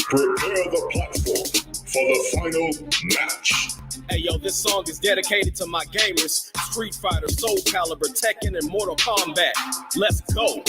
Prepare the platform for the final match. Hey yo, this song is dedicated to my gamers, Street Fighter, Soul Calibur, Tekken, and Mortal Kombat. Let's go.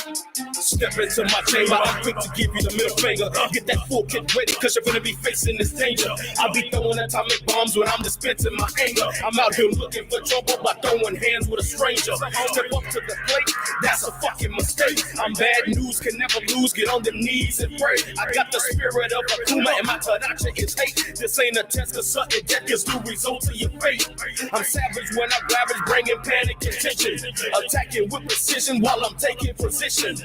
Step into my chamber, I'm quick to give you the middle finger. Get that full kit ready, cause you're gonna be facing this danger. I'll be throwing atomic bombs when I'm dispensing my anger. I'm out here looking for trouble by throwing hands with a stranger. Step up to the plate, that's a fucking mistake. I'm bad news, can never lose, get on the knees and pray. I got the spirit of Akuma and my Tadachi is hate. This ain't a test, cause sudden death is the result of your fate. I'm savage when I ravage, bringing panic and tension. Attacking with precision while I'm taking position.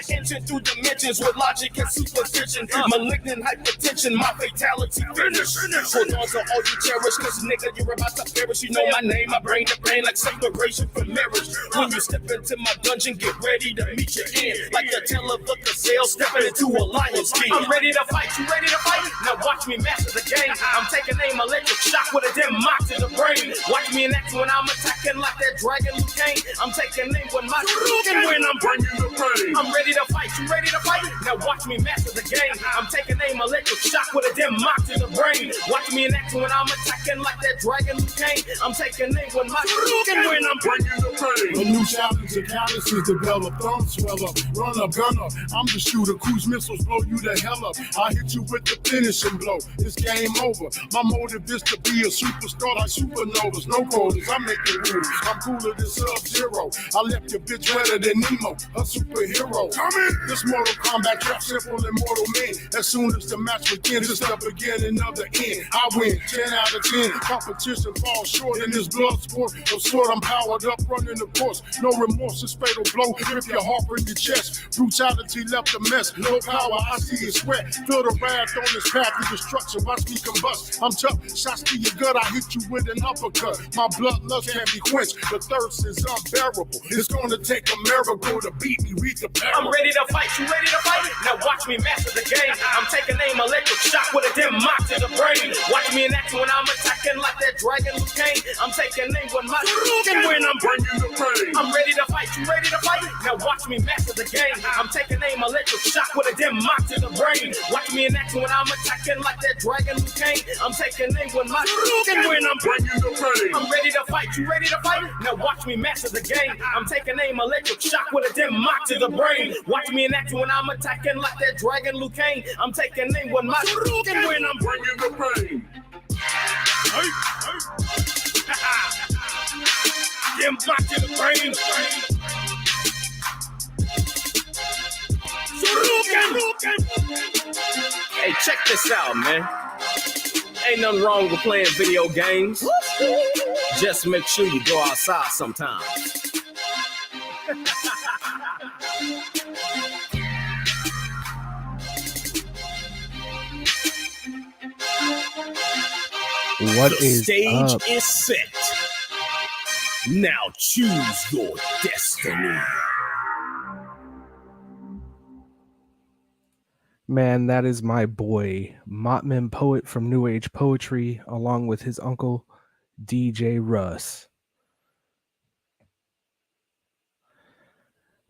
Inching through dimensions with logic and superstition. Malignant hypertension, my fatality finish. Hold on to all you cherish, cause nigga, you're about to perish. You know my name, I bring the pain like separation from marriage. When you step into my dungeon, get ready to meet your end. Like the tail of a gazelle stepping into a lion's den. I'm ready to fight, you ready to fight? Now watch me master the game. I'm taking aim, electric shock with a dim mock to the brain. Watch me in action when I'm attacking like that dragon Liu Kang. I'm taking aim with my and when I'm bringing the pain. I'm ready to fight, you ready to fight? Now watch me master the game. I'm taking aim, electric shock with a dim mock to the brain. Watch me in action when I'm attacking like that dragon Liu Kang. I'm taking aim with my and when I'm bringing the pain. A new challenge and calluses develop, thumbs swell up, run up, gun up. I'm the shooter, cruise missiles blow you the hell up. I hit you with the finishing blow. It's game over. My motive is to be a superstar like supernovas. No quotas, I'm making rules. I'm cooler than Sub-Zero. I left your bitch wetter than Nemo, a superhero. Come in. This Mortal Kombat trap simple and mortal man. As soon as the match begins, it's the beginning of the end. I win 10 out of 10. Competition falls short in this blood sport. Of sort, I'm powered up, running the course. No remorse, it's fatal blow. Rip your heart in your chest. Brutality left a mess. No power, I see it sweat. Feel the wrath on this path of destruction. Watch me combust. I'm tough. Shots to your gut, I hit you with an uppercut. My bloodlust can't be quenched. The thirst is unbearable. It's gonna take a miracle to beat me. Read the parable. I'm ready to fight, you ready to fight? Now watch me master the game. I'm taking aim, electric shock with a dim mock to the brain. Watch me in action when I'm attacking like that dragon Liu Kang. I'm taking aim with my and when I'm bringing the pain. I'm ready to fight, you ready to fight? Now watch me master the game. I'm taking aim, electric shock with a dim mock to the brain. Watch me in action when I'm attacking like that dragon Liu Kang. I'm taking aim with my and when I'm bringing the pain. I'm ready to fight, you ready to fight? Now watch me master the game. I'm taking aim, electric shock with a dim mock to the brain. Watch me in action when I'm attacking like that dragon Liu Kang. I'm taking aim with my and when I'm bringing the pain. Dim mock to the brain. Hey, check this out, man. Ain't nothing wrong with playing video games. Just make sure you go outside sometimes. What the is stage up? is set. Now choose your destiny. Man, that is my boy, Mottman Poet from New Age Poetry, along with his uncle, DJ Russ.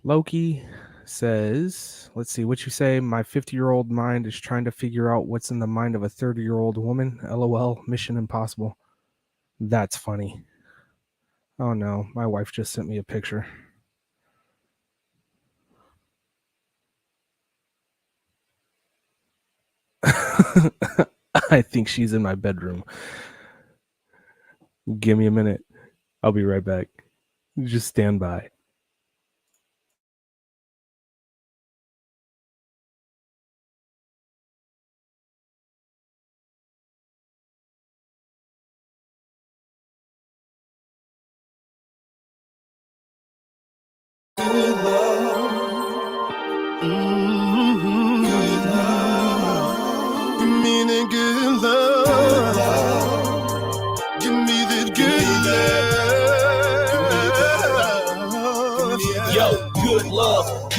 Loki says, let's see what you say. My 50-year-old mind is trying to figure out what's in the mind of a 30-year-old woman. LOL, Mission Impossible. That's funny. Oh no, my wife just sent me a picture. I think she's in my bedroom. Give me a minute. I'll be right back. Just stand by.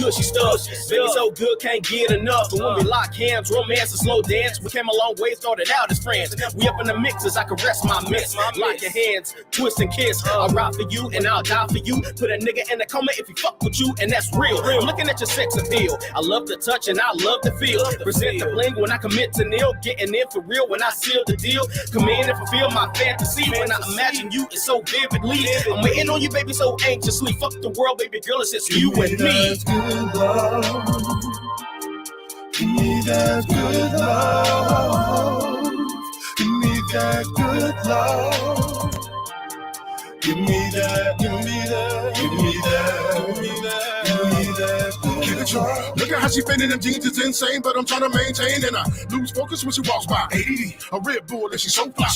gushy stuff. Baby so good, can't get enough. But when we lock hands, romance and slow dance. We came a long way, started out as friends. We up in the mix as I caress my miss. Lock your hands, twist and kiss. I'll ride for you and I'll die for you. Put a nigga in the coma if he fuck with you, and that's real. I'm looking at your sex appeal. I love to touch and I love to feel. Present the bling when I commit to kneel. Getting in for real when I seal the deal. Come in and fulfill my fantasy. When I imagine you, it's so vividly. I'm waiting on you, baby, so anxiously. Fuck the world, baby girl, it's just you and me. Good love. Give me that good love. Give me that good love. Give me that, give me that, give me that, give me that, give me that. Give it to her. Look at how she fitting them jeans, it's insane, but I'm trying to maintain. And I lose focus when she walks by. ADD, a Red Bull, and she's so fly.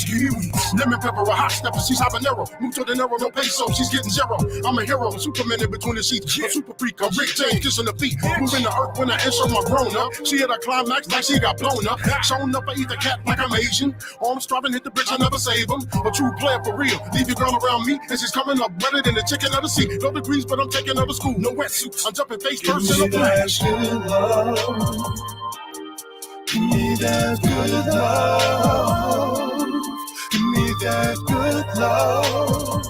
Lemon pepper, a hot stepper, she's habanero. Mucho dinero, no peso, she's getting zero. I'm a hero, a Superman in between the sheets. A super freak, a Rick James kissing the feet. Moving the earth when I enter my grown up. She hit a climax like she got blown up. Showing up, I eat the cat like I'm Asian. Arms striving, hit the bitch, I never save him. A true player for real. Leave your girl around me, and she's coming up better than the chicken of the sea. No degrees, but I'm taking her to school. No wetsuits, I'm jumping face first in the flash. Good love. Give me that good love. Give me that good love.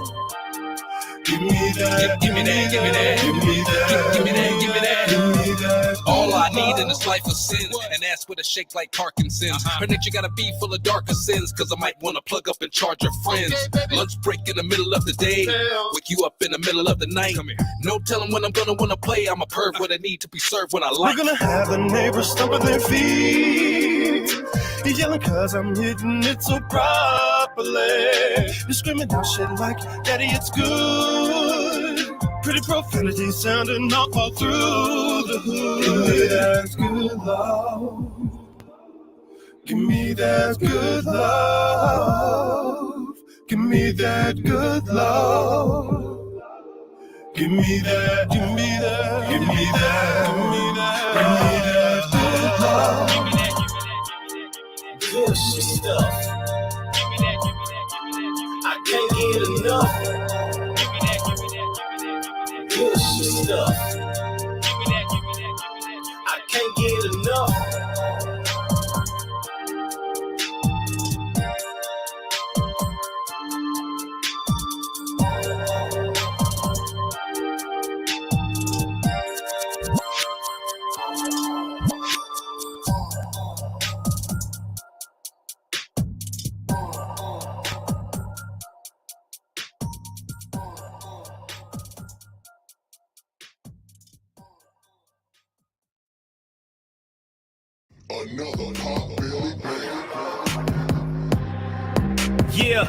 Give me that, give me that, give me that, give me that, give me that, give me that. give me that. All I need in this life is sin, and that's with a shake like Parkinson's. Her nature gotta be full of darker sins, cause I might wanna plug up and charge her friends. Lunch break in the middle of the day, wake you up in the middle of the night. No telling when I'm gonna wanna play. I'm a perv when I need to be served when I like. We're gonna have the neighbors stomping their feet, yelling cause I'm hitting it so properly. You're screaming out shit like, daddy, it's good. Pretty profanity sounding all through the hood. Give me that good love. Give me that good love. Give me that good love. Give me that, give me that, give me that, give me that, give me that good love. Good shit stuff. I can't get enough. Good shit stuff. I can't get enough. Another Pot Belly Bang. Yeah,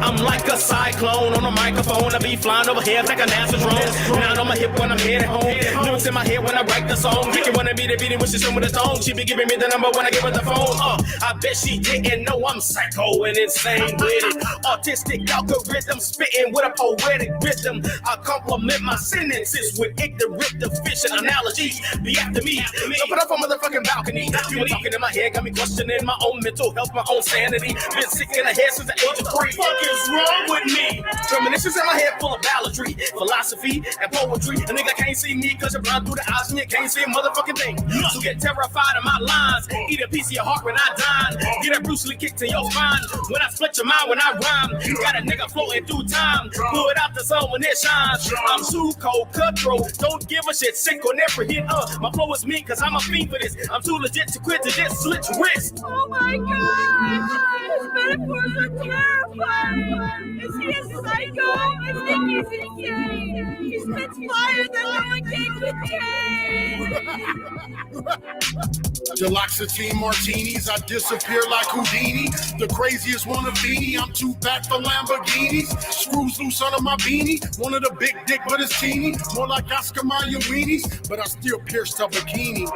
I'm like a cyclone on a microphone. I be flying overhead like a NASA drone. Not on my hip when I'm headed home. Lyrics in my head when I write the song. Ricky wanna be the beating when she's with the tone. She be giving me the number when I give her the phone. I bet she didn't know I'm psycho and insane with it. Autistic algorithm spitting with a poetic rhythm. I compliment my sentences with ignorant deficient analogies. Be after me. Jump it off a motherfucking balcony. You were talking in my head, got me questioning my own mental health, my own sanity. Been sick in the head since the age of 3. Fuck is wrong with me? Reminiscences in my head full of balladry, philosophy, and poetry. A nigga can't see me cause you're blind through the eyes and you can't see a motherfucking thing. So get terrified of my lines. Eat a piece of your heart when I dine. Get a Bruce Lee kick to your spine. When I split your mind when I rhyme. Got a nigga floating through time. Pull it out the sun when it shines. I'm too cold, cutthroat. Don't give a shit, sick on every hit. My flow is me cause I'm a fiend for this. I'm too legit to quit to this slit your wrist. Oh my god! His metaphors are terrifying! Is he a psycho? I think he's insane! He spits fire that no one can contain! Deluxetine martinis, I disappear like Houdini. The craziest one of Beanie, I'm too fat for Lamborghinis. Screws loose under my beanie, one of the big dick but it's teeny. More like Oscar Mayer weenies, but I still pierce the bikini.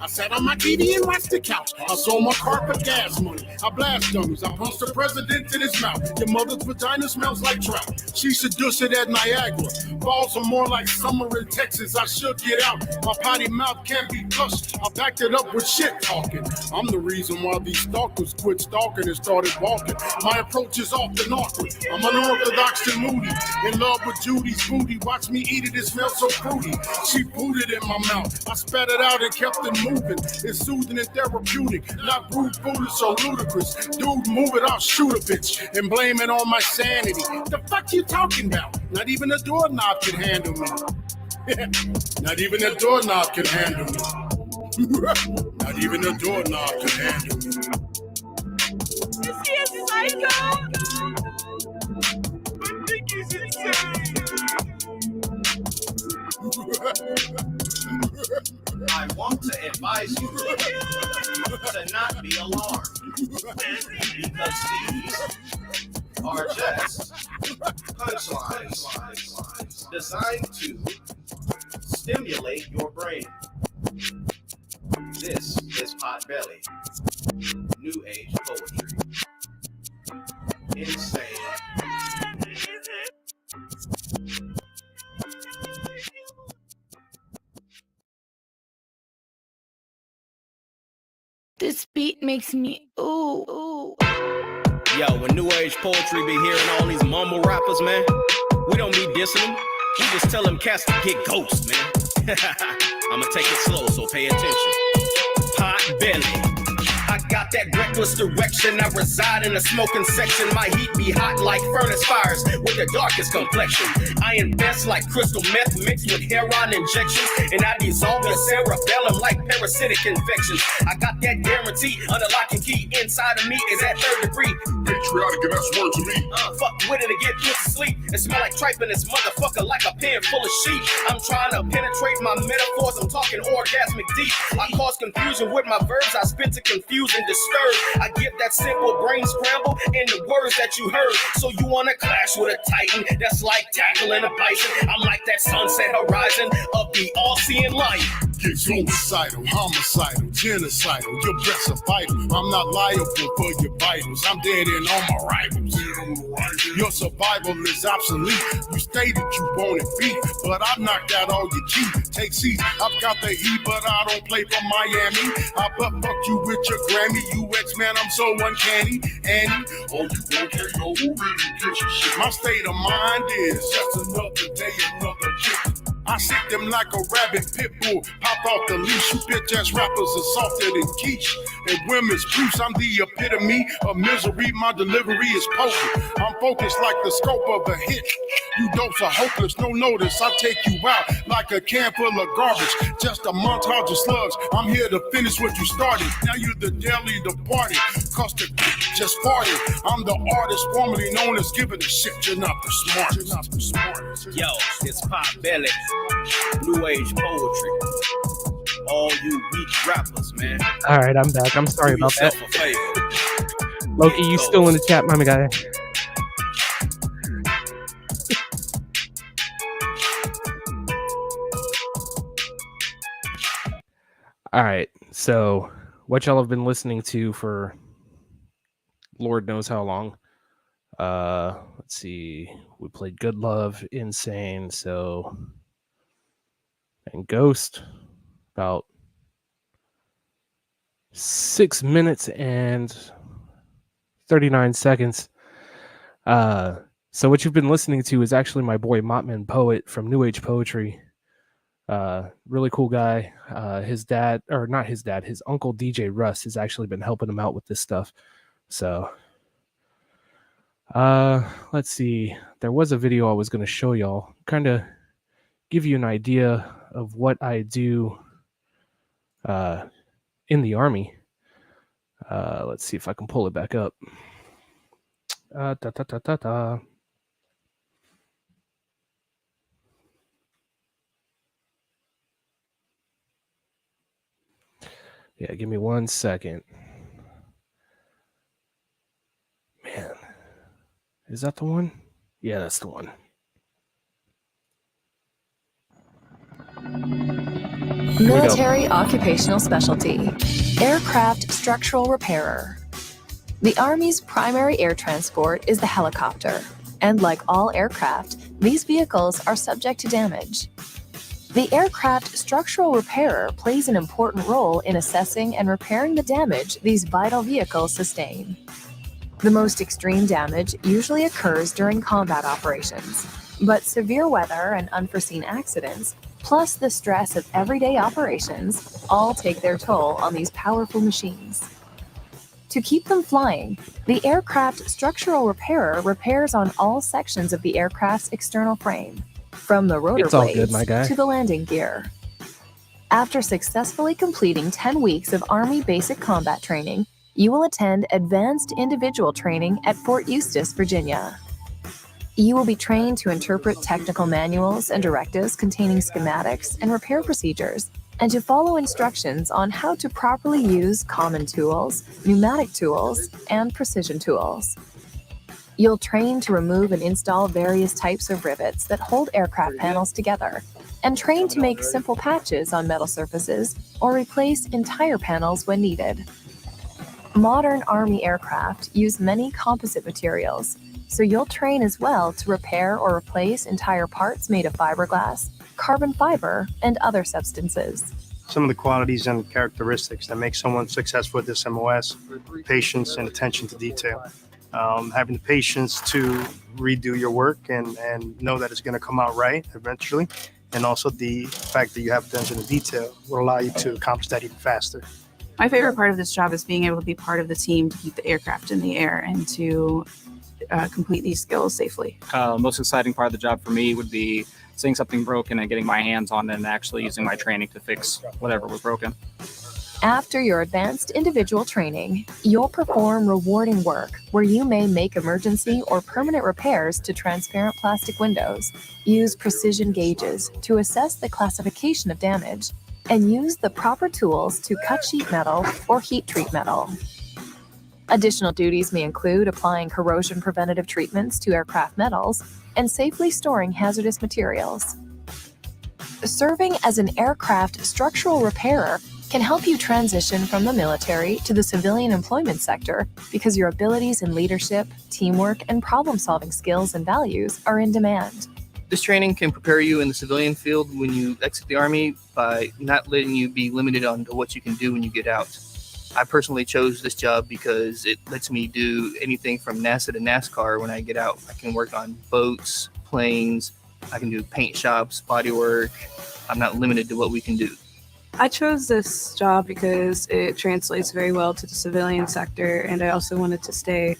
I sat on my TV and watched the couch. I sold my car for gas money. I blast dummies. I punched the president in his mouth. Your mother's vagina smells like trout. She seduce it at Niagara. Balls are more like summer in Texas. I should get out. My potty mouth can't be flushed. I backed it up with shit talking. I'm the reason why these stalkers quit stalking and started walking. My approach is often awkward. I'm unorthodox and moody. In love with Judy's booty. Watch me eat it. It smells so fruity. She put it in my mouth. I spat it out and kept it moving. It's soothing and therapeutic. Not rude, foolish, or ludicrous. Dude, move it, I'll shoot a bitch and blame it on my sanity. The fuck you talking about? Not even a doorknob can handle me. Not even a doorknob can handle me. Not even a doorknob can handle me. Is he a psycho? I think he's insane. I want to advise you to not be alarmed, because these are just punchlines designed to stimulate your brain. This is Potbelly, New Age Poetry. Insane. This beat makes me ooh. Yo, when New Age Poetry be hearing all these mumble rappers, man, we don't be dissing them. We just tell them cats to get ghosts, man. I'ma take it slow, so pay attention. Potbelly. I got that reckless direction. I reside in a smoking section. My heat be hot like furnace fires with the darkest complexion. I invest like crystal meth mixed with heroin injections, and I dissolve your cerebellum like parasitic infections. I got that guarantee under lock and key. Inside of me is that third degree. Patriotic, and that's word to me. Fuck with it and get put to sleep. It smell like tripe in this motherfucker like a pen full of sheep. I'm trying to penetrate my metaphors. I'm talking orgasmic deep. I cause confusion with my verbs. I spit to confuse and disturb. I give that simple brain scramble in the words that you heard. So you wanna clash with a titan that's like tackling a bison. I'm like that sunset horizon of the all-seeing light. Get suicidal, homicidal, genocidal. Your breaths are vital. I'm not liable for your vitals. I'm dead in all my rivals. Your survival is obsolete. You stated you wanted beef, but I knocked out all your teeth. Take seats. I've got the heat, but I don't play for Miami. I butt fuck you with your Grammy. UX man, I'm so uncanny. Annie, oh, you okay? No, who really gives a shit? My state of mind is just another day, another kick. I sick them like a rabid pit bull. Pop off the leash. You bitch ass rappers are softer than quiche. And women's proofs, I'm the epitome of misery. My delivery is potent. I'm focused like the scope of a hit. You dopes are hopeless, no notice. I take you out like a can full of garbage. Just a montage of slugs. I'm here to finish what you started. Now you're the deli departed. Cause the just farted. I'm the artist formerly known as giving a shit. You're not the smartest. You're not the smartest. Yo, it's Potbelly, New Age Poetry. All you weak rappers, man. All right, I'm back. I'm sorry Do about that. yourself a favor. Loki, you still in the chat, my guy? All right, so what y'all have been listening to for Lord knows how long. Let's see. We played Good Love, Insane, and Ghost. About 6 minutes and 39 seconds. So what you've been listening to is actually my boy Mottman Poet from New Age Poetry. Really cool guy. His dad, or not his dad, his uncle DJ Russ has actually been helping him out with this stuff. So let's see. There was a video I was going to show y'all, kind of give you an idea of what I do in the Army. Let's see if I can pull it back up. Yeah, give me 1 second. Man, is that the one? Yeah, that's the one. we go. Military occupational specialty, aircraft structural repairer. The Army's primary air transport is the helicopter, and like all aircraft, these vehicles are subject to damage. The aircraft structural repairer plays an important role in assessing and repairing the damage these vital vehicles sustain. The most extreme damage usually occurs during combat operations, but severe weather and unforeseen accidents, plus the stress of everyday operations, all take their toll on these powerful machines. To keep them flying, the aircraft structural repairer repairs on all sections of the aircraft's external frame, from the rotor It's all good, my guy. blades to the landing gear. After successfully completing 10 weeks of Army basic combat training, you will attend advanced individual training at Fort Eustis, Virginia. You will be trained to interpret technical manuals and directives containing schematics and repair procedures, and to follow instructions on how to properly use common tools, pneumatic tools, and precision tools. You'll train to remove and install various types of rivets that hold aircraft panels together, and train to make simple patches on metal surfaces or replace entire panels when needed. Modern Army aircraft use many composite materials, so you'll train as well to repair or replace entire parts made of fiberglass, carbon fiber, and other substances. Some of the qualities and characteristics that make someone successful at this MOS: patience and attention to detail. Having the patience to redo your work and know that it's going to come out right eventually. And also the fact that you have attention to detail will allow you to accomplish that even faster. My favorite part of this job is being able to be part of the team to keep the aircraft in the air and to complete these skills safely. Most exciting part of the job for me would be seeing something broken and getting my hands on it and actually using my training to fix whatever was broken. After your advanced individual training, you'll perform rewarding work where you may make emergency or permanent repairs to transparent plastic windows, use precision gauges to assess the classification of damage, and use the proper tools to cut sheet metal or heat treat metal. Additional duties may include applying corrosion preventative treatments to aircraft metals and safely storing hazardous materials. Serving as an aircraft structural repairer can help you transition from the military to the civilian employment sector because your abilities in leadership, teamwork, and problem-solving skills and values are in demand. This training can prepare you in the civilian field when you exit the Army by not letting you be limited on what you can do when you get out. I personally chose this job because it lets me do anything from NASA to NASCAR when I get out. I can work on boats, planes, I can do paint shops, body work. I'm not limited to what we can do. I chose this job because it translates very well to the civilian sector, and I also wanted to stay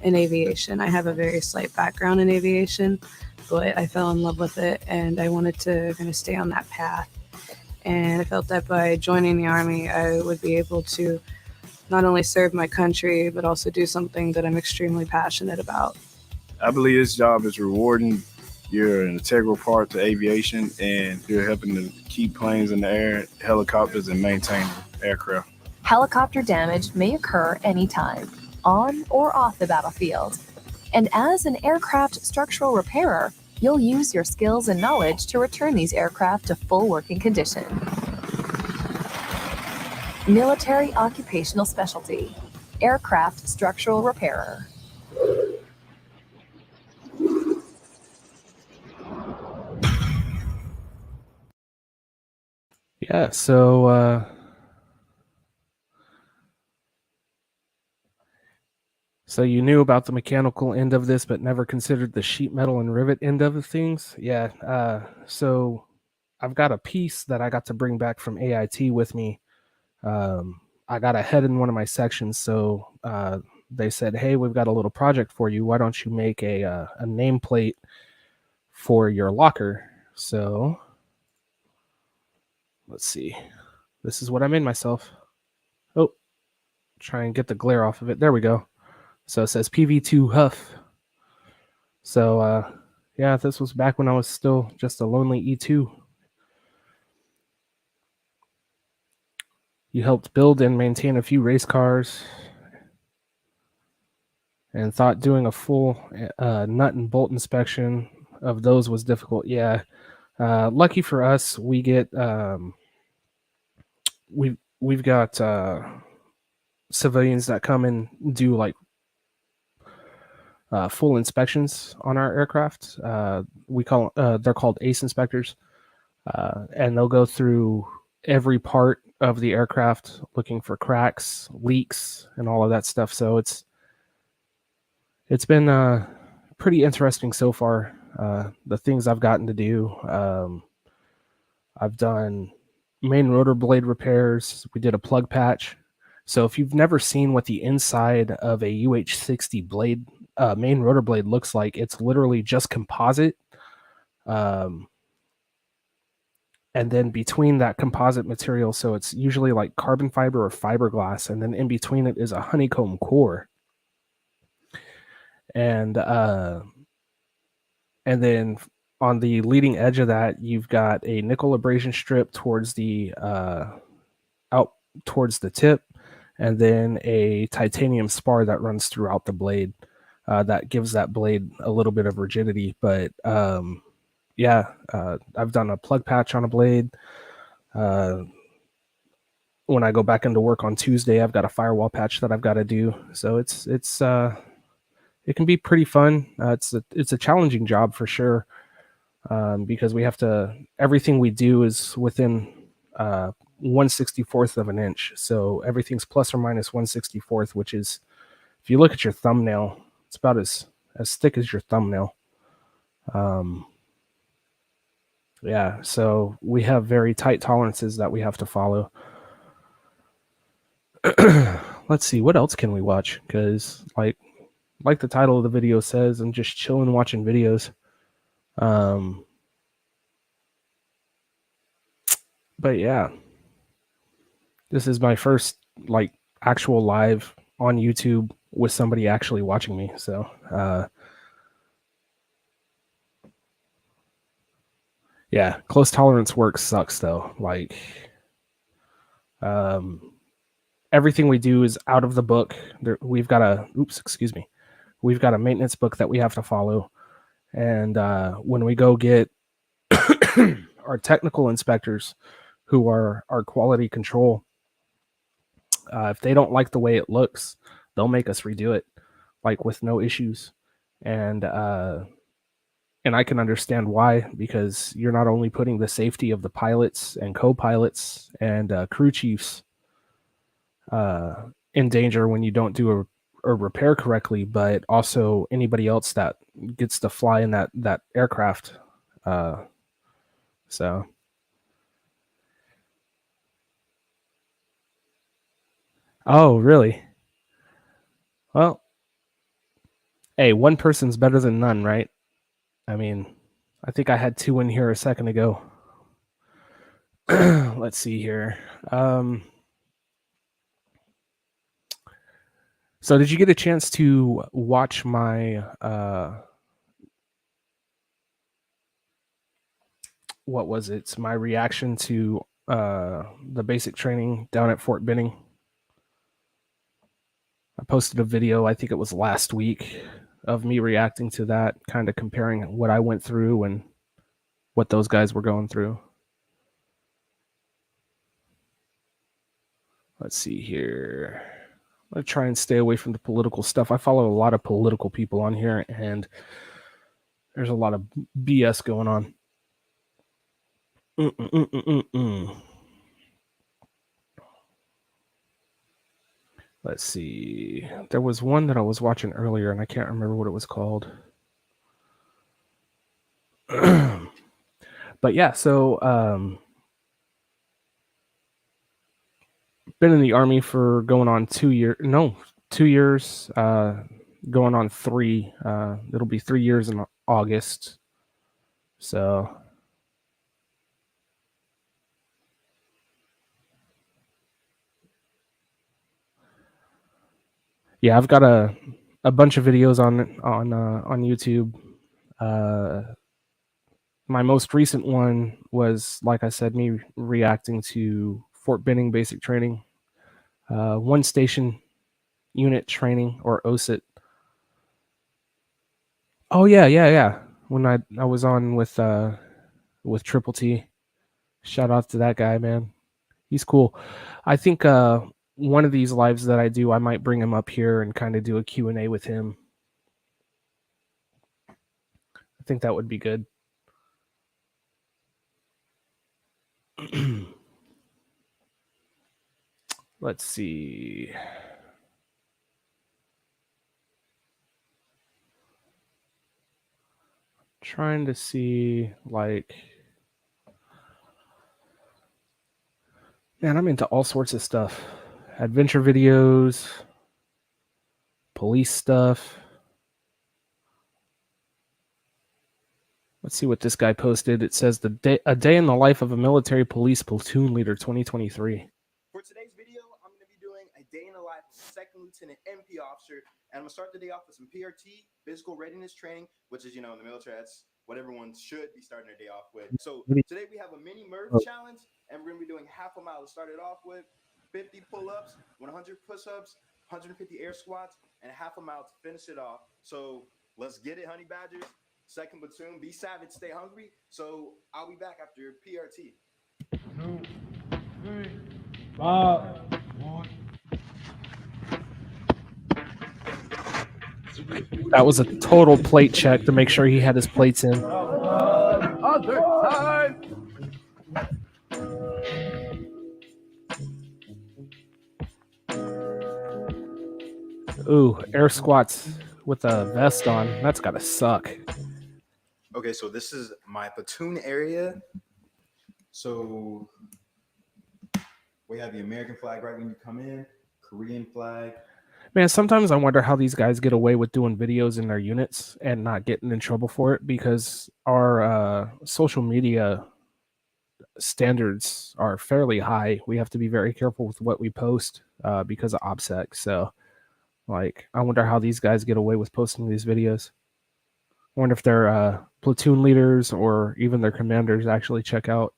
in aviation. I have a very slight background in aviation, but I fell in love with it, and I wanted to kind of stay on that path. And I felt that by joining the Army, I would be able to not only serve my country, but also do something that I'm extremely passionate about. I believe this job is rewarding. You're an integral part to aviation, and you're helping to keep planes in the air, helicopters, and maintain aircraft. Helicopter damage may occur anytime, on or off the battlefield. And as an aircraft structural repairer, you'll use your skills and knowledge to return these aircraft to full working condition. Military occupational specialty, aircraft structural repairer. Yeah, so you knew about the mechanical end of this, but never considered the sheet metal and rivet end of the things. Yeah, so I've got a piece that I got to bring back from AIT with me. I got ahead in one of my sections, so they said, hey, we've got a little project for you. Why don't you make a nameplate for your locker? So let's see. This is what I made myself. Oh, try and get the glare off of it. There we go. So it says PV2 Huff. So, yeah, this was back when I was still just a lonely E2. You helped build and maintain a few race cars and thought doing a full nut and bolt inspection of those was difficult. Yeah. Lucky for us, we get we've got civilians that come and do like full inspections on our aircraft. We call they're called ACE inspectors, and they'll go through every part of the aircraft looking for cracks, leaks, and all of that stuff. So it's been pretty interesting so far. The things I've gotten to do. I've done main rotor blade repairs. We did a plug patch. So if you've never seen what the inside of a UH-60 blade, main rotor blade looks like, it's literally just composite. And then between that composite material, so it's usually like carbon fiber or fiberglass, and then in between it is a honeycomb core. And then on the leading edge of that, you've got a nickel abrasion strip towards the out towards the tip, and then a titanium spar that runs throughout the blade. That gives that blade a little bit of rigidity. But yeah, I've done a plug patch on a blade. When I go back into work on Tuesday, I've got a firewall patch that I've got to do. So it can be pretty fun. It's a challenging job for sure, because we have to, everything we do is within 1/64th of an inch. So everything's plus or minus 1/64th, which is, if you look at your thumbnail, it's about as thick as your thumbnail. Yeah, so we have very tight tolerances that we have to follow. Let's see, what else can we watch? Because like the title of the video says, I'm just chilling watching videos. But yeah, this is my first like actual live on YouTube with somebody actually watching me. So yeah, close tolerance work sucks though. Like everything we do is out of the book. We've got a we've got a maintenance book that we have to follow. And when we go get our technical inspectors, who are our quality control, if they don't like the way it looks, they'll make us redo it, like with no issues. And I can understand why, because you're not only putting the safety of the pilots and co-pilots and crew chiefs in danger when you don't do a repair correctly, but also anybody else that gets to fly in that aircraft. So oh, really? Well, hey, one person's better than none, right? I mean, I think I had 2 in here a second ago. Let's see here. So did you get a chance to watch my what was it? My reaction to the basic training down at Fort Benning? I posted a video, I think it was last week, of me reacting to that, kind of comparing what I went through and what those guys were going through. Let's see here. I'm going to try and stay away from the political stuff. I follow a lot of political people on here, and there's a lot of BS going on. Let's see. There was one that I was watching earlier, and I can't remember what it was called. But yeah, so been in the Army for going on 2 years. No, 2 years. Going on 3. It'll be 3 years in August. So yeah, I've got a bunch of videos on YouTube. My most recent one was, like I said, me reacting to Fort Benning basic training, 1 station unit training, or OSIT. Oh yeah. When I was on with Triple T. Shout out to that guy, man. He's cool. I think one of these lives that I do, I might bring him up here and kind of do a Q&A with him. I think that would be good. Let's see. Trying to see, like, man, I'm into all sorts of stuff. Adventure videos, police stuff. Let's see what this guy posted. It says a day in the life of a military police platoon leader 2023. For today's video, I'm going to be doing a day in the life of a second lieutenant MP officer, and I'm going to start the day off with some PRT, physical readiness training, which is, in the military, that's what everyone should be starting their day off with. So today we have a mini Murph challenge, and we're going to be doing half a mile to start it off with, 50 pull-ups, 100 push-ups, 150 air squats, and half a mile to finish it off. So let's get it, Honey Badgers. Second platoon, be savage, stay hungry. So I'll be back after PRT. 2, 3, 5, 1. That was a total plate check to make sure he had his plates in. Other side. Ooh, air squats with a vest on. That's gotta suck. Okay, so this is my platoon area. So we have the American flag right when you come in, Korean flag. Man, sometimes I wonder how these guys get away with doing videos in their units and not getting in trouble for it, because our social media standards are fairly high. We have to be very careful with what we post because of OPSEC. So, like, I wonder how these guys get away with posting these videos. I wonder if their platoon leaders or even their commanders actually check out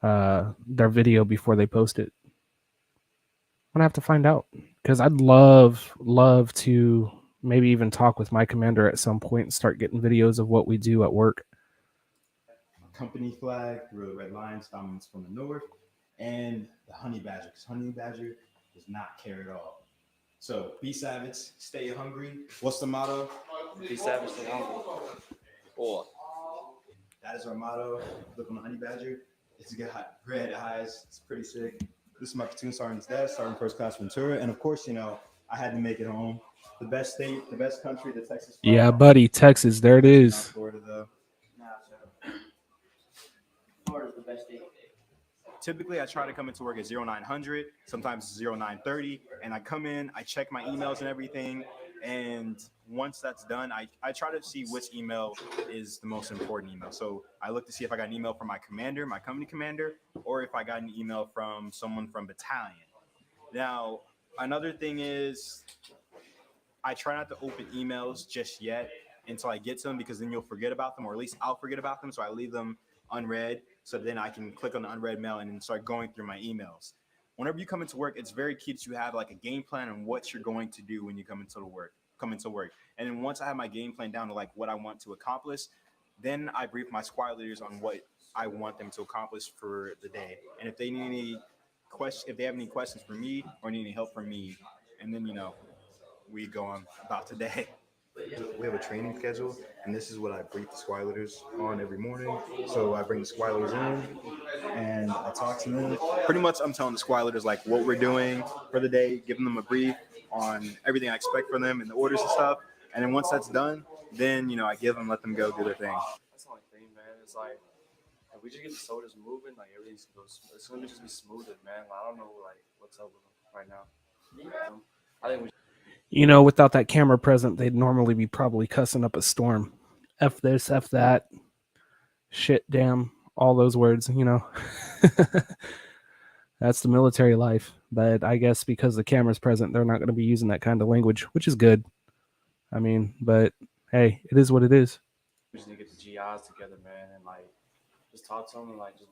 their video before they post it. I'm gonna have to find out, because I'd love to maybe even talk with my commander at some point and start getting videos of what we do at work. Company flag, through the red lines, dominance from the north, and the Honey Badger, because Honey Badger does not care at all. So be savage, stay hungry. What's the motto? Be savage, stay hungry. Or that is our motto. Look on the Honey Badger. It's got red eyes. It's pretty sick. This is my platoon sergeant's desk, Sergeant First Class Ventura. And of course, I had to make it home. The best state, the best country, the Texas. Yeah, buddy, Texas. There it is. Not Florida, though. Florida's the best state. Typically, I try to come into work at 0900, sometimes 0930, and I come in, I check my emails and everything, and once that's done, I try to see which email is the most important email. So I look to see if I got an email from my commander, my company commander, or if I got an email from someone from battalion. Now, another thing is I try not to open emails just yet until I get to them, because then you'll forget about them, or at least I'll forget about them, so I leave them unread, so then I can click on the unread mail and then start going through my emails. Whenever you come into work, it's very key to have like a game plan on what you're going to do when you come into work. And then once I have my game plan down to like what I want to accomplish, then I brief my squad leaders on what I want them to accomplish for the day. And if they need any questions, if they have any questions for me or need any help from me, and then we go on about today. We have a training schedule, and this is what I brief the squad leaders on every morning. So I bring the squad leaders in, and I talk to them. Pretty much, I'm telling the squad leaders like what we're doing for the day, giving them a brief on everything I expect from them and the orders and stuff. And then once that's done, then I give them, let them go do their thing. That's the only thing, man. It's like if we just get the sodas moving, like everything's goes. It's gonna just be smoother, man. I don't know what's up with them right now. I think we. Without that camera present, they'd normally be probably cussing up a storm. F this, F that, shit, damn, all those words, That's the military life. But I guess because the camera's present, they're not going to be using that kind of language, which is good. I mean, but hey, it is what it is. We just need to get the GIs together, man, and like just talk to them and like just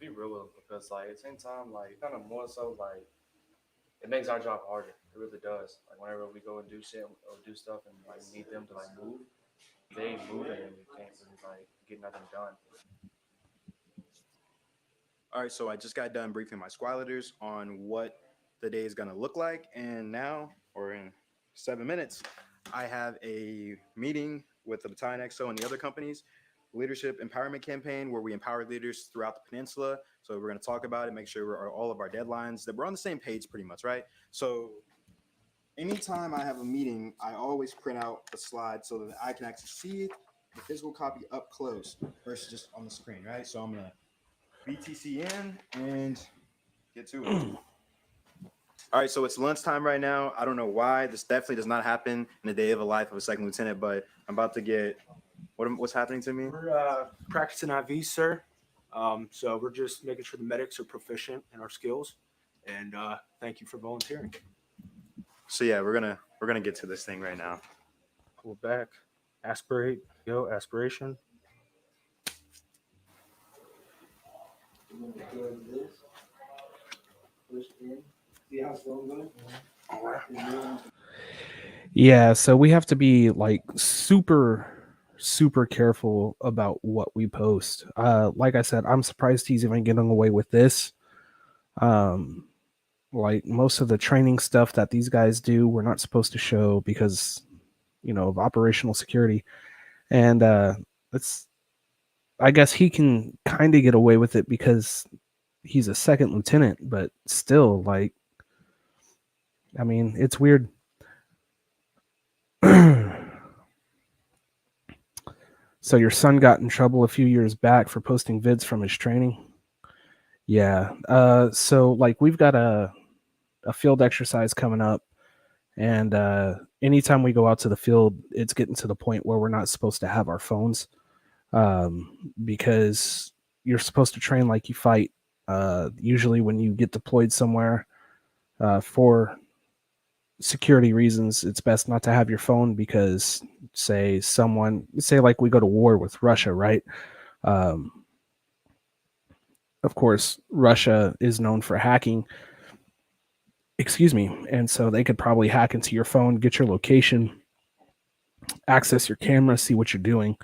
be real with them, because like at the same time, like kind of more so like it makes our job harder. It really does. Like whenever we go and do shit or do stuff and like need them to like move, they ain't moving and we can't really like get nothing done. All right, so I just got done briefing my squad leaders on what the day is going to look like. And now, or in 7 minutes, I have a meeting with the Battalion XO and the other companies, leadership empowerment campaign, where we empower leaders throughout the peninsula. So we're going to talk about it, make sure we're all of our deadlines, that we're on the same page pretty much, right? So anytime I have a meeting, I always print out a slide so that I can actually see the physical copy up close versus just on the screen, right? So I'm going to BTC in and get to it. All right, so it's lunchtime right now. I don't know why. This definitely does not happen in the day of a life of a second lieutenant, but I'm about to get what's happening to me? We're practicing IV, sir. So we're just making sure the medics are proficient in our skills. And thank you for volunteering. So yeah, we're gonna get to this thing right now. Pull back, aspirate, go, aspiration. Yeah, so we have to be like super careful about what we post. Like I said, I'm surprised he's even getting away with this. Like most of the training stuff that these guys do, we're not supposed to show because, of operational security. And it's, I guess he can kind of get away with it because he's a second lieutenant, but still, like, I mean, it's weird. So your son got in trouble a few years back for posting vids from his training. Yeah. So like we've got a field exercise coming up, and anytime we go out to the field, it's getting to the point where we're not supposed to have our phones, because you're supposed to train like you fight. Usually when you get deployed somewhere, for security reasons, it's best not to have your phone because say like we go to war with Russia, right? Of course, Russia is known for hacking. Excuse me. And so they could probably hack into your phone, get your location, access your camera, see what you're doing.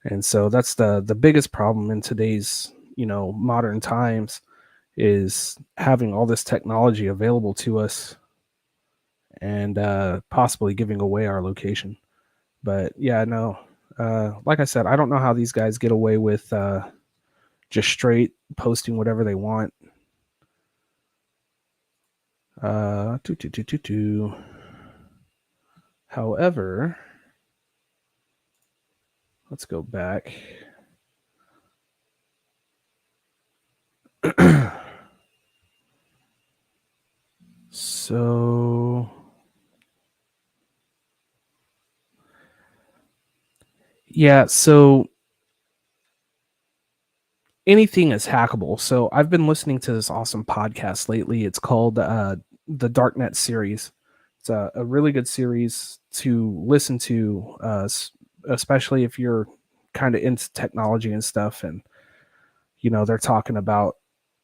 And so that's the biggest problem in today's, modern times, is having all this technology available to us and possibly giving away our location. But yeah, no, like I said, I don't know how these guys get away with just straight posting whatever they want. However, let's go back. So yeah, so anything is hackable. So I've been listening to this awesome podcast lately. It's called the Darknet series. It's a really good series to listen to, especially if you're kind of into technology and stuff. And, they're talking about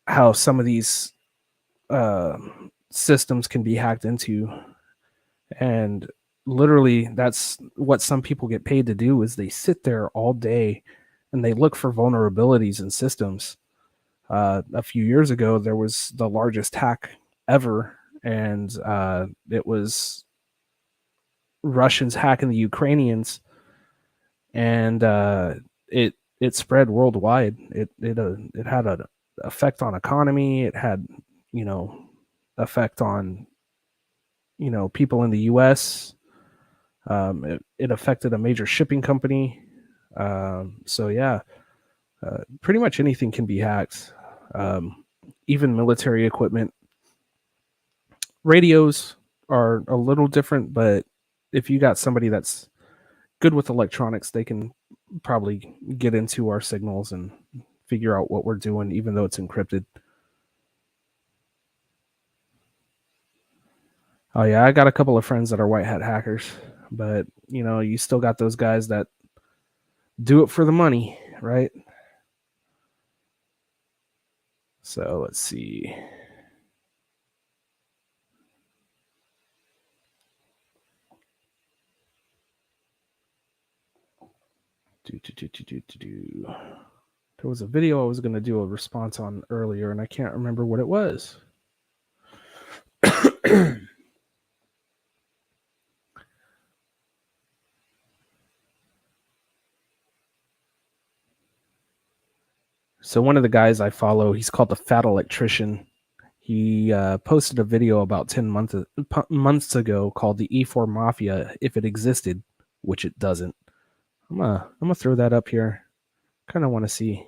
how some of these systems can be hacked into. And literally that's what some people get paid to do, is they sit there all day and they look for vulnerabilities in systems. A few years ago, there was the largest hack ever, and it was Russians hacking the Ukrainians, and it spread worldwide. It had an effect on economy. It had effect on people in the U.S. It affected a major shipping company. So yeah, pretty much anything can be hacked. Even military equipment. Radios are a little different, but if you got somebody that's good with electronics, they can probably get into our signals and figure out what we're doing, even though it's encrypted. Oh yeah, I got a couple of friends that are white hat hackers, but you still got those guys that do it for the money, right? So let's see. There was a video I was going to do a response on earlier, and I can't remember what it was. So one of the guys I follow, he's called the Fat Electrician. He posted a video about 10 months ago called the E4 Mafia, if it existed, which it doesn't. I'm gonna throw that up here. Kind of want to see.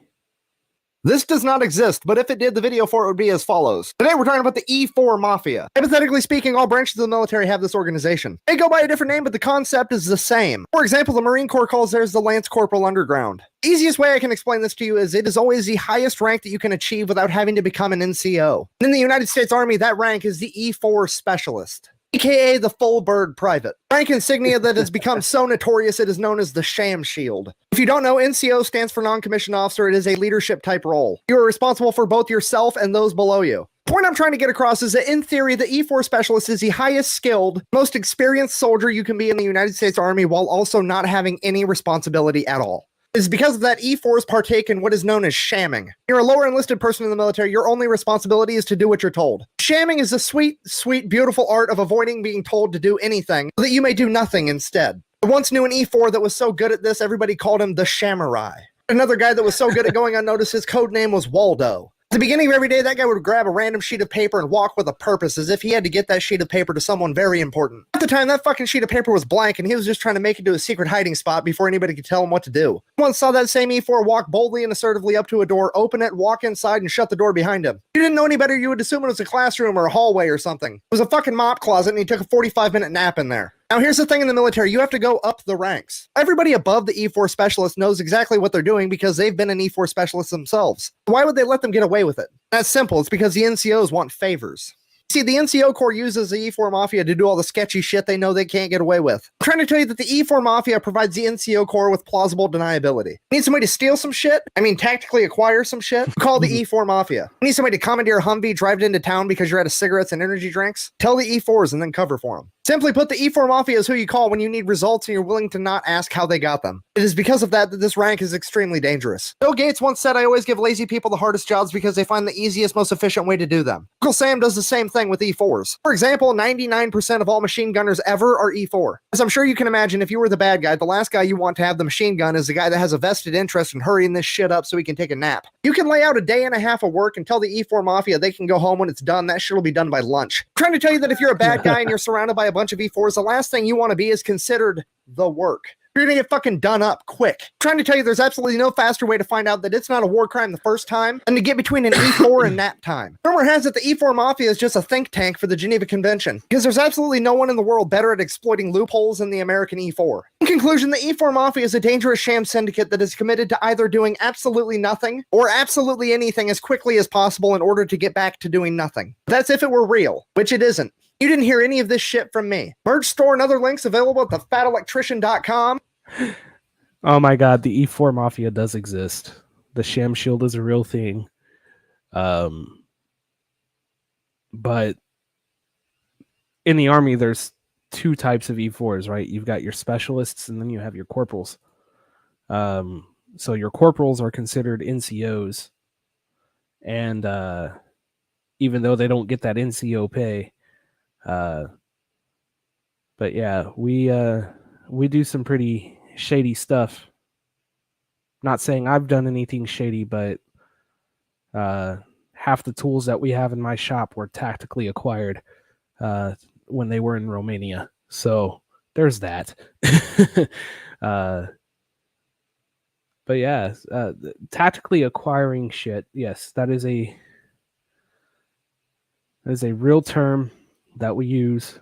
This does not exist, but if it did, the video for it would be as follows. Today we're talking about the E4 Mafia. Hypothetically speaking, all branches of the military have this organization. They go by a different name, but the concept is the same. For example, the Marine Corps calls theirs the Lance Corporal Underground. Easiest way I can explain this to you is it is always the highest rank that you can achieve without having to become an NCO. And in the United States Army, that rank is the E4 Specialist, aka the Full Bird Private. Rank insignia that has become so notorious it is known as the Sham Shield. If you don't know, NCO stands for Non-Commissioned Officer. It is a leadership type role. You are responsible for both yourself and those below you. The point I'm trying to get across is that in theory, the E4 Specialist is the highest skilled, most experienced soldier you can be in the United States Army while also not having any responsibility at all. It is because of that E4s partake in what is known as shamming. You're a lower enlisted person in the military, your only responsibility is to do what you're told. Shamming is the sweet, sweet, beautiful art of avoiding being told to do anything so that you may do nothing instead. I once knew an E4 that was so good at this, everybody called him the Shamurai. Another guy that was so good at going unnoticed, his code name was Waldo. At the beginning of every day, that guy would grab a random sheet of paper and walk with a purpose, as if he had to get that sheet of paper to someone very important. At the time, that fucking sheet of paper was blank, and he was just trying to make it to a secret hiding spot before anybody could tell him what to do. I once saw that same E4 walk boldly and assertively up to a door, open it, walk inside, and shut the door behind him. If you didn't know any better, you would assume it was a classroom or a hallway or something. It was a fucking mop closet, and he took a 45-minute nap in there. Now, here's the thing in the military. You have to go up the ranks. Everybody above the E4 Specialist knows exactly what they're doing because they've been an E4 Specialist themselves. Why would they let them get away with it? That's simple. It's because the NCOs want favors. See, the NCO Corps uses the E4 Mafia to do all the sketchy shit they know they can't get away with. I'm trying to tell you that the E4 Mafia provides the NCO Corps with plausible deniability. Need somebody to steal some shit? Tactically acquire some shit? Call the E4 Mafia. Need somebody to commandeer a Humvee, drive it into town because you're out of cigarettes and energy drinks? Tell the E4s and then cover for them. Simply put, the E4 Mafia is who you call when you need results and you're willing to not ask how they got them. It is because of that this rank is extremely dangerous. Bill Gates once said, I always give lazy people the hardest jobs because they find the easiest, most efficient way to do them. Uncle Sam does the same thing with E4s. For example, 99% of all machine gunners ever are E4. As I'm sure you can imagine, if you were the bad guy, the last guy you want to have the machine gun is the guy that has a vested interest in hurrying this shit up so he can take a nap. You can lay out a day and a half of work and tell the E4 Mafia they can go home when it's done. That shit will be done by lunch. I'm trying to tell you that if you're a bad guy and you're surrounded by a bunch of E4s, the last thing you want to be is considered the work. You're gonna get fucking done up quick. I'm trying to tell you there's absolutely no faster way to find out that it's not a war crime the first time than to get between an E4 and nap time. Rumor has it the E4 Mafia is just a think tank for the Geneva Convention, because there's absolutely no one in the world better at exploiting loopholes than the American E4. In conclusion, the E4 Mafia is a dangerous sham syndicate that is committed to either doing absolutely nothing or absolutely anything as quickly as possible in order to get back to doing nothing. That's if it were real, which it isn't. You didn't hear any of this shit from me. Merch store and other links available at thefatelectrician.com. Oh my god, the E4 Mafia does exist. The Sham Shield is a real thing. But in the Army, there's two types of E4s, right? You've got your specialists and then you have your corporals. So your corporals are considered NCOs. And even though they don't get that NCO pay, but yeah, we do some pretty shady stuff. Not saying I've done anything shady, but half the tools that we have in my shop were tactically acquired when they were in Romania. So there's that. But yeah, tactically acquiring shit. Yes, that is a real term that we use.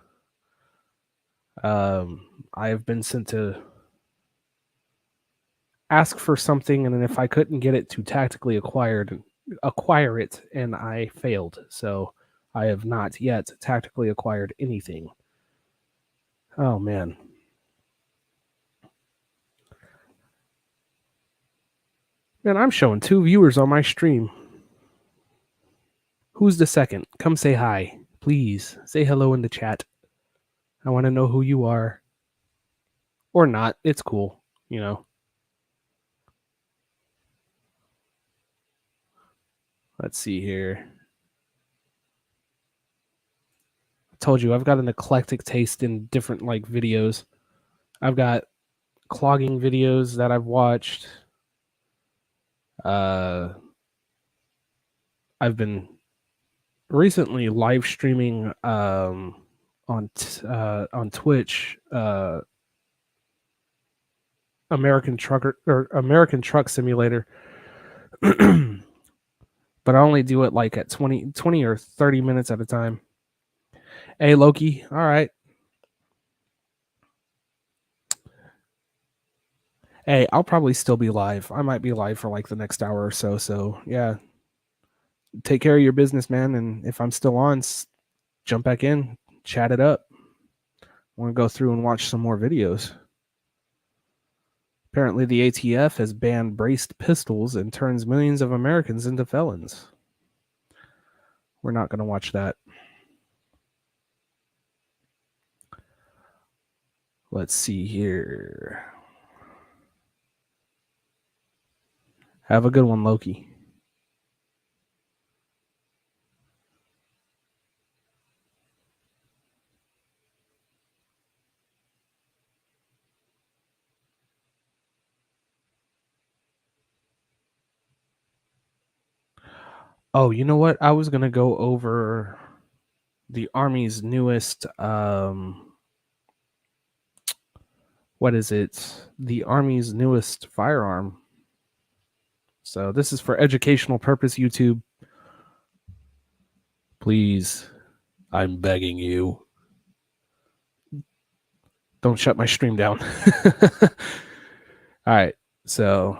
I have been sent to ask for something, and then if I couldn't get it, to tactically acquire it, and I failed. So I have not yet tactically acquired anything. Oh man. Man, I'm showing 2 viewers on my stream. Who's the second? Come say hi. Please say hello in the chat. I want to know who you are. Or not. It's cool, you know. Let's see here. I told you I've got an eclectic taste in different like videos. I've got clogging videos that I've watched. I've been recently live streaming on Twitch American Truck Simulator. But I only do it like at 20 or 30 minutes at a time. Hey Loki, all right. Hey, I'll probably still be live. I might be live for like the next hour or so. So yeah, take care of your business, man. And if I'm still on, jump back in, chat it up. I want to go through and watch some more videos. Apparently, the ATF has banned braced pistols and turns millions of Americans into felons. We're not going to watch that. Let's see here. Have a good one, Loki. Oh, you know what? I was going to go over the Army's newest, what is it? The Army's newest firearm. So this is for educational purpose, YouTube. Please, I'm begging you. Don't shut my stream down. All right, so...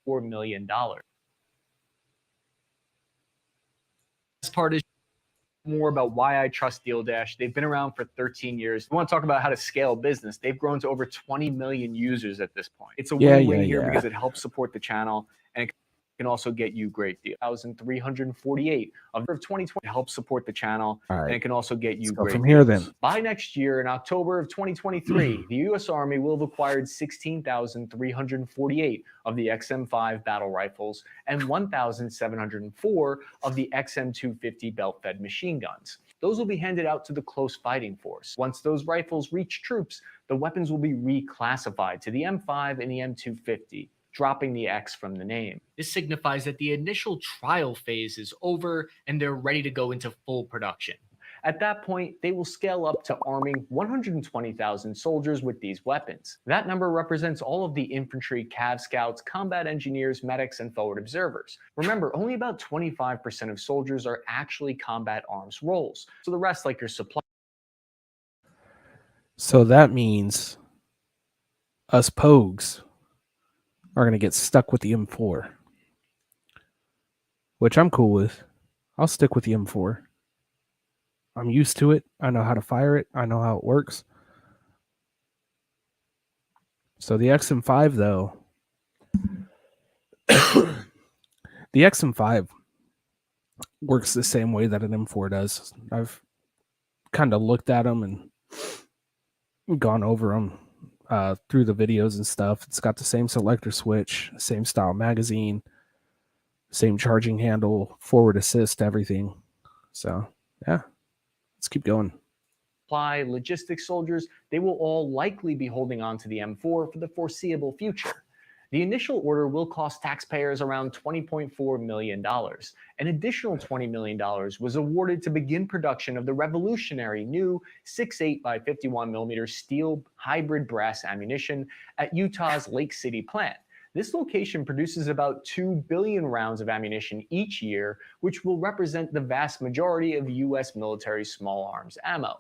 $4 million. This part is more about why I trust DealDash. They've been around for 13 years. We want to talk about how to scale business. They've grown to over 20 million users at this point. It's a win-win here because it helps support the channel and it can also get you great deals. 1,348 of 2020 helps support the channel, and it can also get you great from here deals. then. By next year, in October of 2023, the U.S. Army will have acquired 16,348 of the XM5 battle rifles and 1,704 of the XM250 belt-fed machine guns. Those will be handed out to the close fighting force. Once those rifles reach troops, the weapons will be reclassified to the M5 and the M250, dropping the X from the name. This signifies that the initial trial phase is over and they're ready to go into full production. At that point, they will scale up to arming 120,000 soldiers with these weapons. That number represents all of the infantry, Cav scouts, combat engineers, medics, and forward observers. Remember, only about 25% of soldiers are actually combat arms roles, so the rest, like your supply. So that means us Pogues are going to get stuck with the M4, which I'm cool with. I'll stick with the M4. I'm used to it. I know how to fire it. I know how it works. So the XM5, though, the XM5 works the same way that an M4 does. I've kind of looked at them and gone over them through the videos and stuff. It's got the same selector switch, same style magazine, same charging handle, forward assist, everything. So, yeah, let's keep going. Logistics soldiers, they will all likely be holding on to the M4 for the foreseeable future. The initial order will cost taxpayers around $20.4 million. An additional $20 million was awarded to begin production of the revolutionary new 6.8 by 51 millimeter steel hybrid brass ammunition at Utah's Lake City plant. This location produces about 2 billion rounds of ammunition each year, which will represent the vast majority of U.S. military small arms ammo.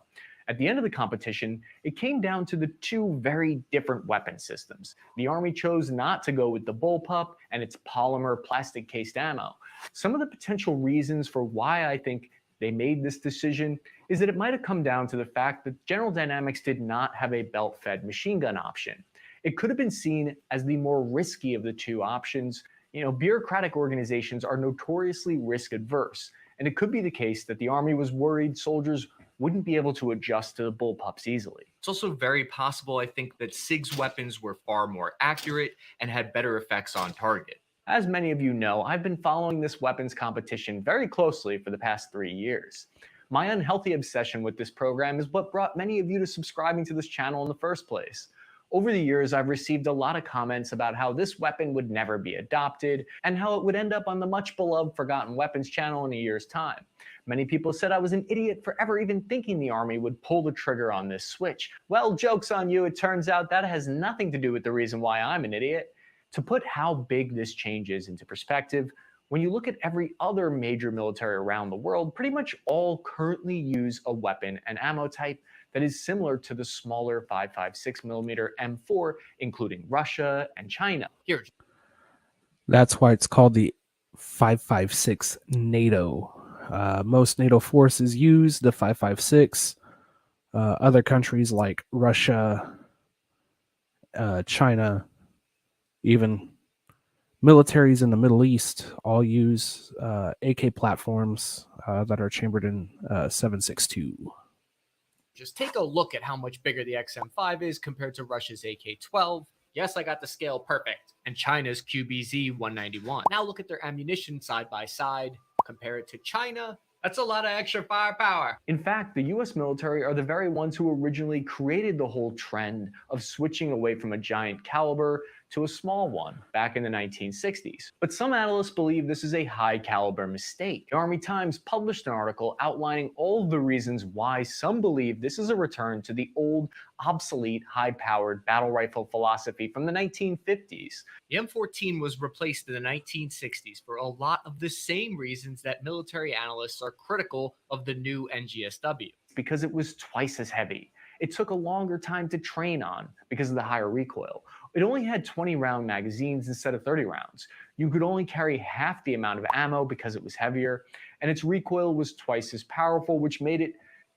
At the end of the competition, it came down to the two very different weapon systems. The Army chose not to go with the bullpup and its polymer plastic-cased ammo. Some of the potential reasons for why I think they made this decision is that it might have come down to the fact that General Dynamics did not have a belt-fed machine gun option. It could have been seen as the more risky of the two options. You know, bureaucratic organizations are notoriously risk-adverse, and it could be the case that the Army was worried soldiers wouldn't be able to adjust to the bullpups easily. It's also very possible, I think, that SIG's weapons were far more accurate and had better effects on target. As many of you know, I've been following this weapons competition very closely for the past 3 years. My unhealthy obsession with this program is what brought many of you to subscribing to this channel in the first place. Over the years, I've received a lot of comments about how this weapon would never be adopted and how it would end up on the much beloved Forgotten Weapons channel in a year's time. Many people said I was an idiot for ever even thinking the Army would pull the trigger on this switch. Well, joke's on you, it turns out that has nothing to do with the reason why I'm an idiot. To put how big this change is into perspective, when you look at every other major military around the world, pretty much all currently use a weapon and ammo type that is similar to the smaller 5.56mm M4, including Russia and China. Here. That's why it's called the 5.56 NATO. Most NATO forces use the 5.56. Other countries like Russia, China, even militaries in the Middle East all use AK platforms that are chambered in 7.62. Just take a look at how much bigger the XM5 is compared to Russia's AK-12. Yes, I got the scale perfect. And China's QBZ-191. Now look at their ammunition side by side. Compare it to China. That's a lot of extra firepower. In fact, the US military are the very ones who originally created the whole trend of switching away from a giant caliber to a small one back in the 1960s. But some analysts believe this is a high caliber mistake. The Army Times published an article outlining all of the reasons why some believe this is a return to the old, obsolete, high-powered battle rifle philosophy from the 1950s. The M14 was replaced in the 1960s for a lot of the same reasons that military analysts are critical of the new NGSW. Because it was twice as heavy. It took a longer time to train on because of the higher recoil. It only had 20-round magazines instead of 30 rounds. You could only carry half the amount of ammo because it was heavier, and its recoil was twice as powerful, which made it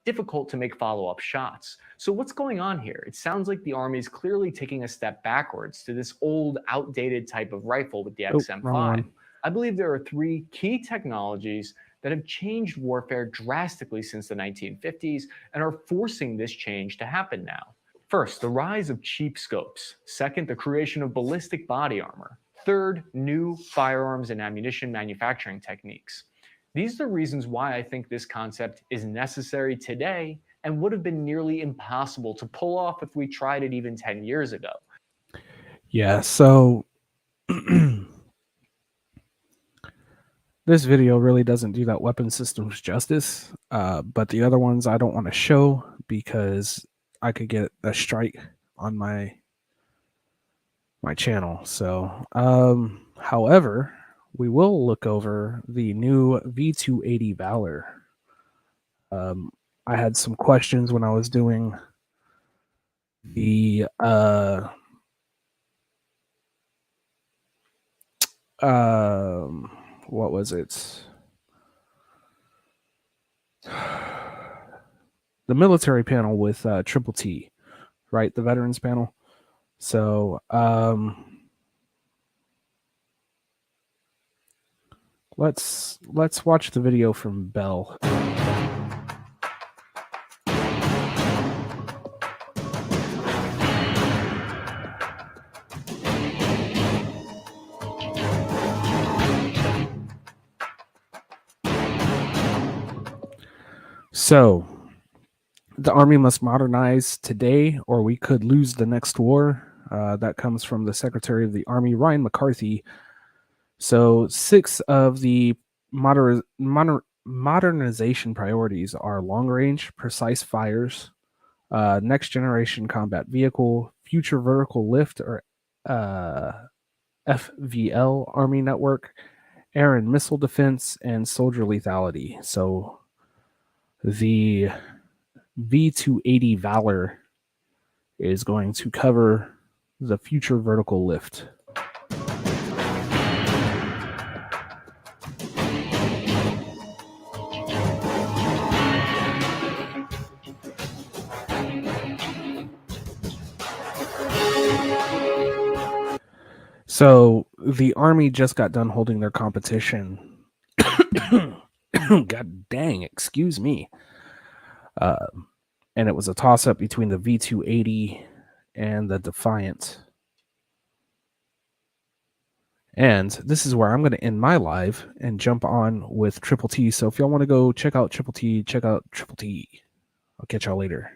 difficult to make follow-up shots. So what's going on here? It sounds like the Army is clearly taking a step backwards to this old, outdated type of rifle with the XM5. I believe there are 3 key technologies that have changed warfare drastically since the 1950s and are forcing this change to happen now. First, the rise of cheap scopes. Second, the creation of ballistic body armor. Third, new firearms and ammunition manufacturing techniques. These are the reasons why I think this concept is necessary today and would have been nearly impossible to pull off if we tried it even 10 years ago. Yeah, so this video really doesn't do that weapon systems justice, but the other ones I don't want to show because I could get a strike on my channel. So, however, we will look over the new V280 Valor. I had some questions when I was doing the what was it? The military panel with Triple T, right? The veterans panel. So let's watch the video from Bell. So, the Army must modernize today or we could lose the next war. That comes from the Secretary of the Army, Ryan McCarthy. So 6 of the modernization priorities are long-range, precise fires, next-generation combat vehicle, future vertical lift or FVL Army network, air and missile defense, and soldier lethality. So the V280 Valor is going to cover the future vertical lift. So the Army just got done holding their competition God dang, excuse me. And it was a toss-up between the V280 and the Defiant. And this is where I'm going to end my live and jump on with Triple T. So if y'all want to go check out Triple T, check out Triple T. I'll catch y'all later.